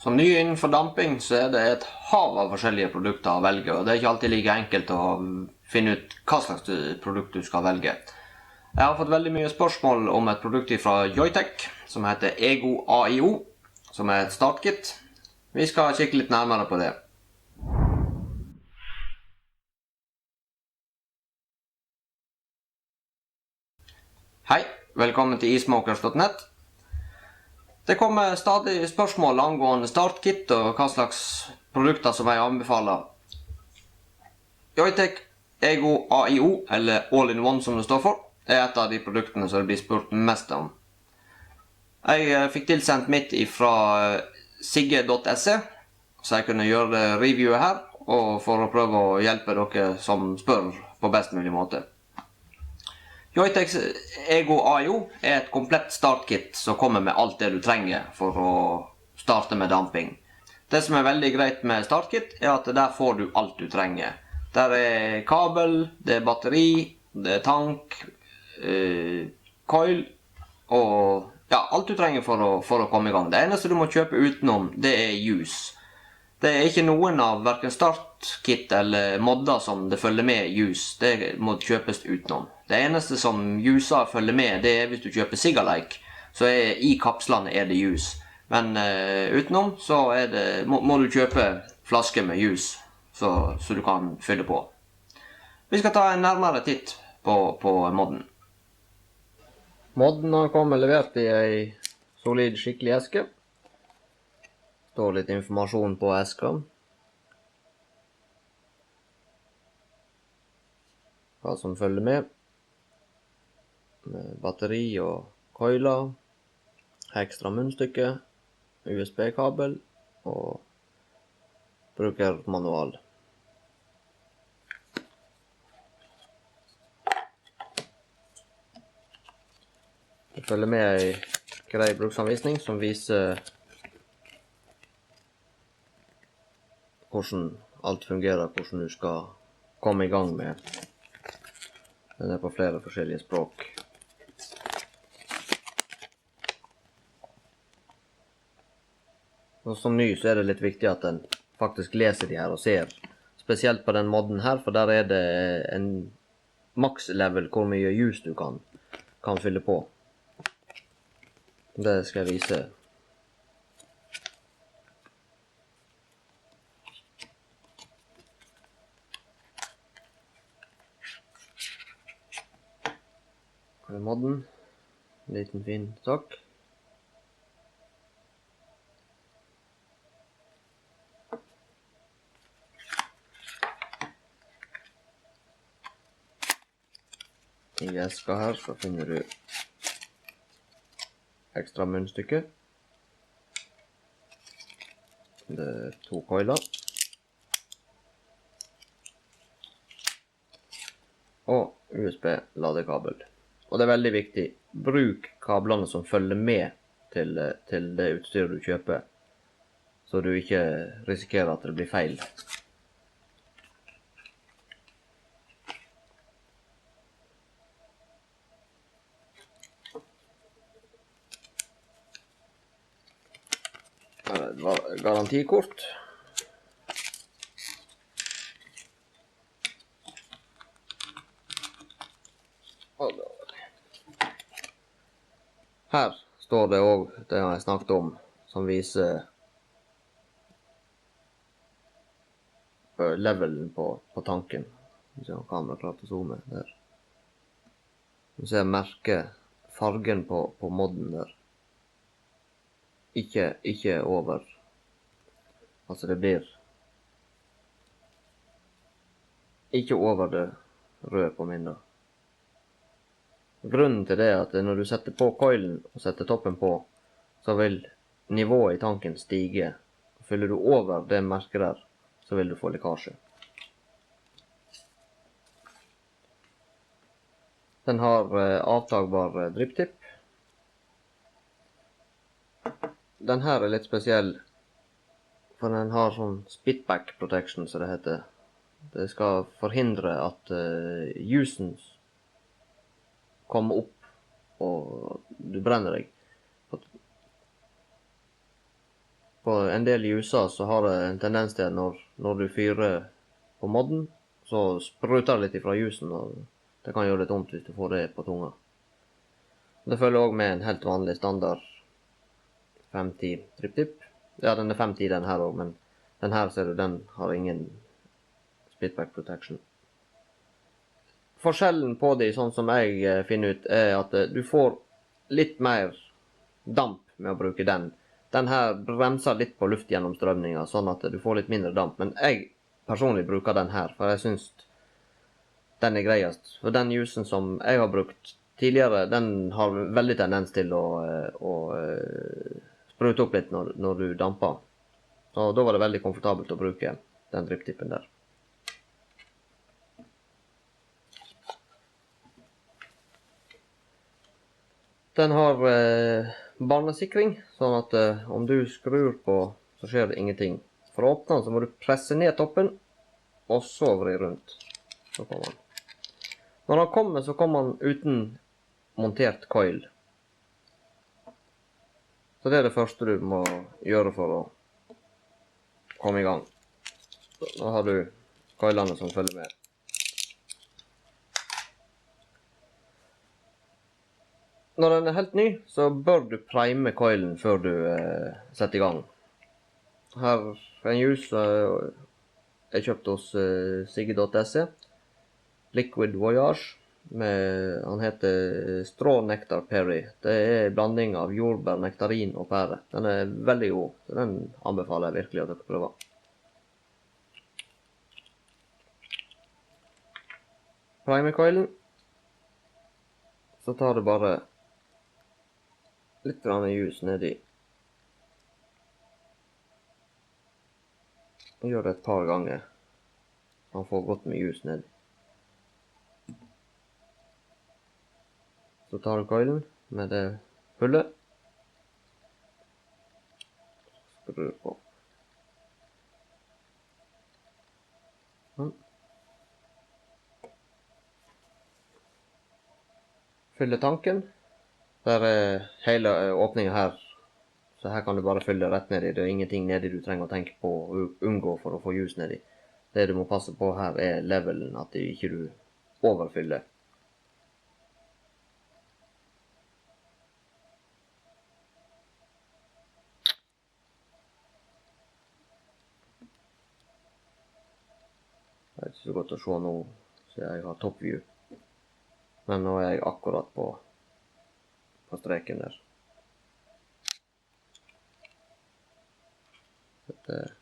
Som ny innenfor damping så det et hav av forskjellige produkter å velge, og det ikke alltid like enkelt å finne ut hva slags produkt du skal velge. Jeg har fått veldig mye spørsmål om et produkt fra Joyetech som heter Ego AIO, som et startkit. Vi skal kikke litt nærmere på det. Hei, velkommen til eSmokers.net. Det kommer stadig spørsmål angående startkit og hva slags produkter som jeg anbefaler. Joyetech Ego AIO, eller All-in-One som det står for, et av de produktene som det blir spurt mest om. Jeg fikk tilsendt mitt fra sigge.se, så jeg kunne gjøre reviewet her, og for å prøve å hjelpe dere som spør på best mulig måte. Joyetech Ego AIO et komplett startkit som kommer med alt det du trenger for å starte med damping. Det som veldig greit med startkit at der får du alt du trenger. Der kabel, det batteri, det tank, coil og ja, alt du trenger for å komme i gang. Det eneste du må kjøpe utenom, det juice. Det ikke noen av hverken startkit eller modder som det følger med juice. Det må kjøpes utenom. Det eneste som juicer følger med, det hvis du kjøper Sigalike, så i kapslene det juice. Men utenom så må du kjøpe flasker med juice, så du kan fylle på. Vi skal ta en nærmere titt på modden. Modden har kommet levert i en solid, skikkelig eske. Det står litt informasjon på eska. Hva som følger med. Batteri og coiler. Ekstra munnstykke. USB-kabel. Og brukermanual. Det følger med en grei bruksanvisning som viser hvordan alt fungerer, hvordan du skal komme i gang med. Den på flere forskjellige språk. Og som ny så det litt viktig at den faktisk leser de her og ser. Spesielt på den modden her, for der det en maks level hvor mye juice du kan fylle på. Det skal jeg vise. Modden, en liten fin sak. I eska her så finner du ekstra munnstykke. Det 2 coiler. Og USB-ladekabel. Og det veldig viktig, bruk kablene som følger med til det utstyret du kjøper, så du ikke risikerer at det blir feil. Her et garantikort. Her står det også det jeg snakket om, som viser levelen på tanken. Hvis jeg har kamera klart å zoome der. Du ser merket, fargen på modden der. Ikke over. Altså det blir ikke over det røde på min da. Grunnen til det at når du setter på coilen og setter toppen på, så vil nivået i tanken stige. Fyller du over det merket der, så vil du få lekkasje. Den har avtagbar drypptipp. Den her litt spesiell, for den har sånn spitback protection, som det heter. Det skal forhindre at juicen kommer opp, og du brenner deg. På en del ljuser så har det en tendens til når du fyrer på modden, så spruter det litt ifra ljusen, og det kan gjøre litt vondt hvis du får det på tunga. Det følger også med en helt vanlig standard 510 trip-tip. Ja, den er 510 den her også, men den her ser du, den har ingen splitback protection. Forskjellen på de, sånn som jeg finner ut, er at du får litt mer damp med å bruke den. Den her bremser litt på luftgjennomstrømninga, sånn at du får litt mindre damp. Men jeg personlig bruker den her, for jeg synes den er greiest. For den ljusen som jeg har brukt tidligere, den har veldig tendens til å sprute opp litt når du damper. Og da var det veldig komfortabelt å bruke den driptippen der. Den har barnesikring, sånn at om du skrur på, så skjer det ingenting. For å åpne den så må du presse ned toppen, og så vri rundt. Så kommer den. Når den kommer, så kommer den uten montert coil. Så det er det første du må gjøre for å komme i gang. Nå har du coilene som følger med. Når den er helt ny, så bør du prime coilen før du setter i gang. Her er en ljus jeg kjøpte hos Sigge.se. Liquid Voyage. Han heter Straw Nectar Perry. Det er en blanding av jordbær, nektarin og pære. Den er veldig god, så den anbefaler jeg virkelig at dere prøver. Prime coilen. Så tar du bare litt ljus nedi. Gjør det et par ganger. Han får godt med ljus nedi. Så tar du coilen med det fulle. Skrur på. Fylle tanken. Der er hele åpningen her. Så her kan du bare fylle rett nedi. Det er ingenting nedi du trenger å tenke på å unngå for å få ljus nedi. Det du må passe på her er levelen, at ikke du overfyller. Det er ikke så godt å se nå, så jeg har top view. Men nå er jeg akkurat på streken der. Setter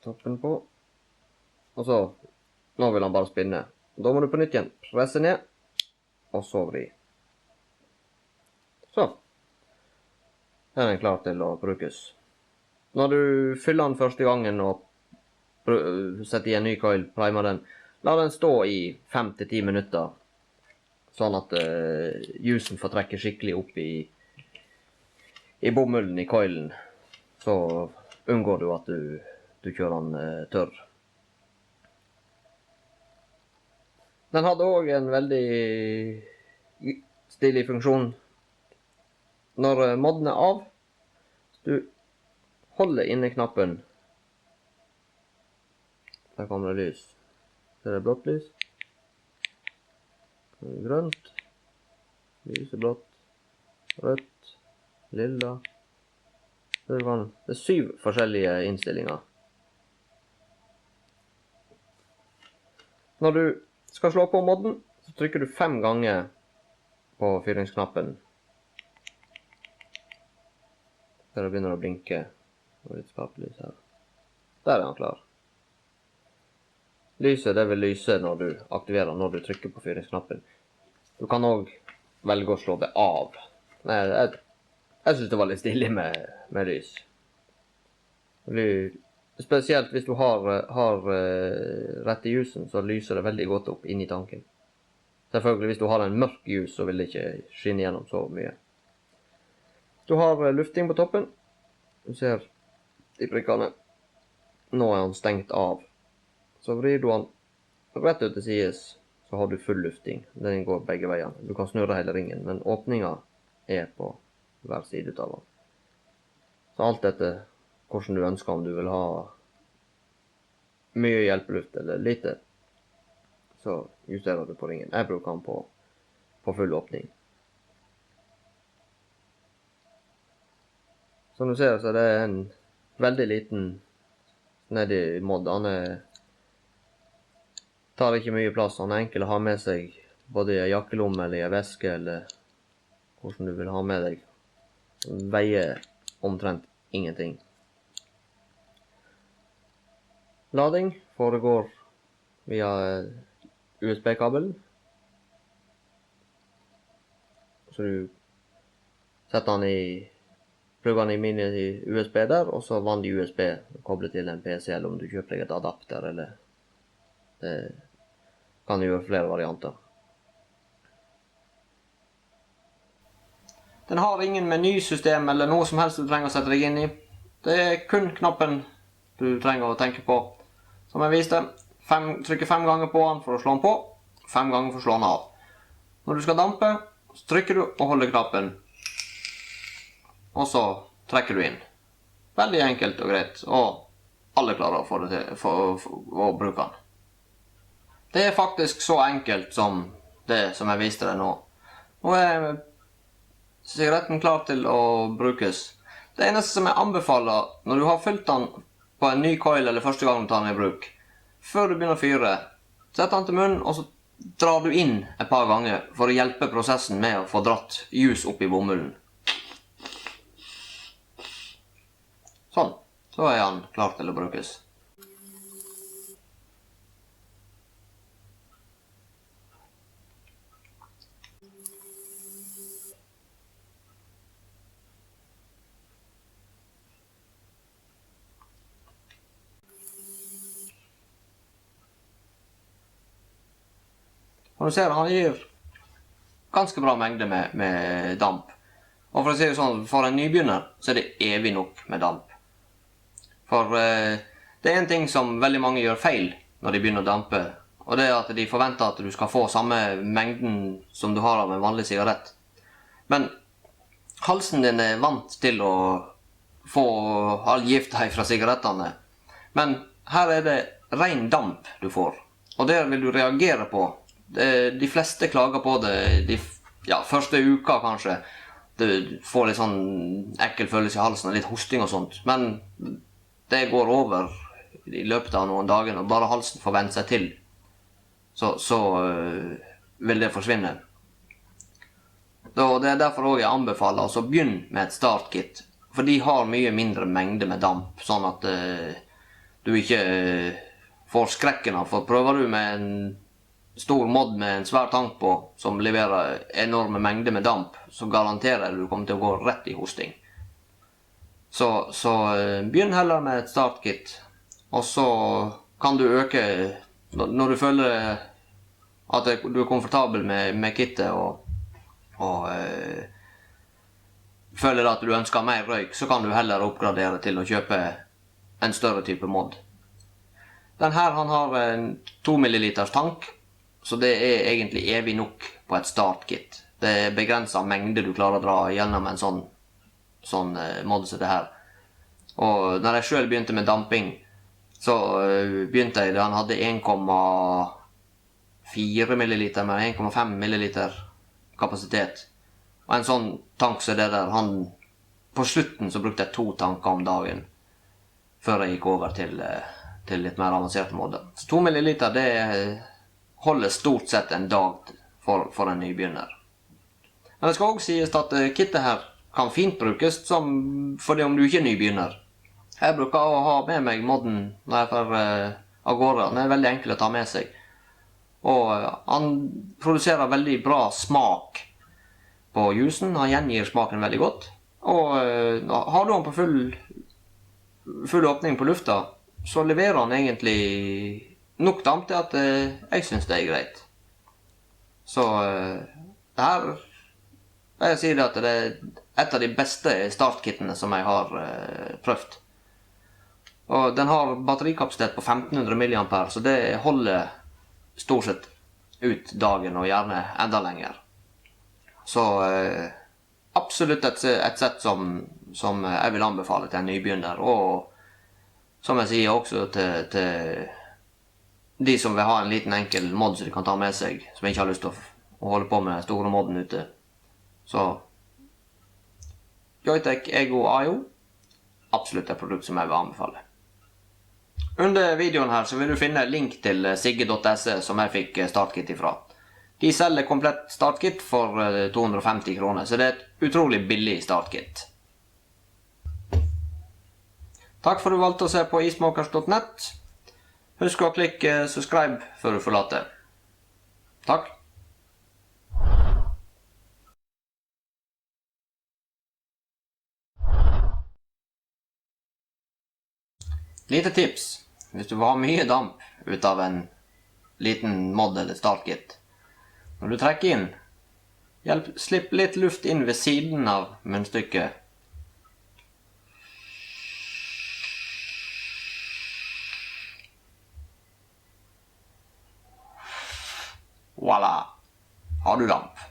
toppen på. Og så, nå vil han bare spinne. Da må du på nytt igjen presse ned, og så vri. Så. Her er den klar til å brukes. Når du fyller den første gangen og setter i en ny coil, primer den, la den stå i 5-10 minutter, sånn at ljusen får trekke skikkelig opp i bomullen i coilen. Så unngår du at du kjører den tørr. Den hadde også en veldig stilig funksjon. Når modden er av, du holder inne knappen. Der kommer det lys. Så er det blått lys. Grønt. Lyseblått. Rødt. Lilla. Det er 7 forskjellige innstillinger. Når du skal slå på modden, så trykker du 5 ganger på fyringsknappen. Der det begynner å blinke. Og litt skarplys her. Der er han klar. Lyset det vil lyse når du aktiverer, når du trykker på fyringsknappen. Du kan også velge å slå det av. Jeg synes det var litt stilig med lys. Spesielt hvis du har rett i ljusen, så lyser det veldig godt opp inn i tanken. Selvfølgelig hvis du har en mørk ljus, så vil det ikke skinne gjennom så mye. Du har lufting på toppen. Du ser de prikkene. Nå er han stengt av. Så vrir du han rett ut til sides, så har du full lufting. Den går begge veiene. Du kan snurre hele ringen, men åpningen er på hver side ut av den. Så alt etter hvordan du ønsker, om du vil ha mye hjelpeluft eller lite, så justerer du på ringen. Jeg bruker den på full åpning. Som du ser, så det en veldig liten snedig mod. Han tar ikke mye plass. Han enkel å ha med seg både i en jakkelomme eller i en veske, eller hvordan du vil ha med deg. Han veier omtrent ingenting. Lading foregår via USB-kabel. Så du setter den plugger den i mini-USB der, og så vanlig USB koblet til en PC, eller om du kjøper deg et adapter, eller det kan du gjøre flere varianter. Den har ingen menysystem eller noe som helst du trenger å sette deg inn i. Det er kun knappen du trenger å tenke på. Som jeg viste, trykker 5 ganger på den for å slå den på, 5 ganger for å slå den av. Når du skal dampe, så trykker du og holder knappen, og så trekker du inn. Veldig enkelt og greit, og alle klarer å få det til for å bruke den. Det er faktisk så enkelt som det som jeg viste deg nå. Nå er sigaretten klar til å brukes. Det eneste som jeg anbefaler når du har fylt den på en ny coil eller første gang du tar den i bruk, før du begynner å fyre, sett den til munnen, og så drar du inn et par ganger for å hjelpe prosessen med å få dratt ljus opp i bomullen. Sånn, så er den klar til å brukes. Og du ser, han gir ganske bra mengde med damp. Og for å si det sånn, for en nybegynner, så er det evig nok med damp. For det er en ting som veldig mange gjør feil når de begynner å dampe, og det er at de forventer at du skal få samme mengden som du har av en vanlig sigarett. Men halsen din er vant til å få all gifta fra sigarettene. Men her er det ren damp du får, og det vil du reagere på. De fleste klager på det første uka kanskje. Du får litt sånn ekkel følelse i halsen og litt hosting og sånt. Men det går over i løpet av noen dager, og bare halsen får vent seg til. Så vil det forsvinne. Det er derfor også jeg anbefaler å begynne med et startkit. For de har mye mindre mengde med damp, sånn at du ikke får skrekken av. For prøver du med en stor mod med en svær tank på, som leverer enorme mengder med damp, så garanterer du kommer til å gå rett i hosting. Så begynn heller med et startkit, og så kan du øke, når du føler at du er komfortabel med kittet, og føler at du ønsker mer røyk, så kan du heller oppgradere til å kjøpe en større type mod. Den her, han har en 2 milliliters tank, så det er egentlig evig nok på et startkit. Det er begrenset mengde du klarer å dra gjennom en sånn mod som det her. Og når jeg selv begynte med damping, så begynte jeg da han hadde 1,4 milliliter med 1,5 milliliter kapasitet. Og en sånn tank som det der, på slutten så brukte jeg 2 tanker om dagen, før jeg gikk over til litt mer avanserte modder. Så 2 milliliter, det holder stort sett en dag for en nybegynner. Men det skal også sies at kittet her kan fint brukes fordi om du ikke er nybegynner. Jeg bruker å ha med meg modden når jeg får av gårde. Den er veldig enkel å ta med seg. Og han produserer veldig bra smak på jusen. Han gjengir smaken veldig godt. Og har du den på full åpning på lufta, så leverer han egentlig nok damp til at jeg synes det er greit. Så det her, jeg sier at det er et av de beste startkittene som jeg har prøvd. Og den har batterikapasitet på 1500 mAh, så det holder stort sett ut dagen og gjerne enda lenger. Så absolutt et sett som jeg vil anbefale til en nybegynner, og som jeg sier også til de som vil ha en liten enkel mod som de kan ta med seg, som ikke har lyst til å holde på med den store modden ute. Så Joyetech Ego AIO, absolutt et produkt som jeg vil anbefale. Under videoen her så vil du finne link til sigge.se som jeg fikk startkit ifra. De selger komplett startkit for 250 kroner, så det er et utrolig billig startkit. Takk for at du valgte å se på eSmokers.net. Husk å klikke subscribe før du forlater. Takk. Lite tips. Hvis du vil ha mye damp ut av en liten mod eller startkit. Når du trekker inn, slipp litt luft inn ved siden av munnstykket. Voilà! Har du damp.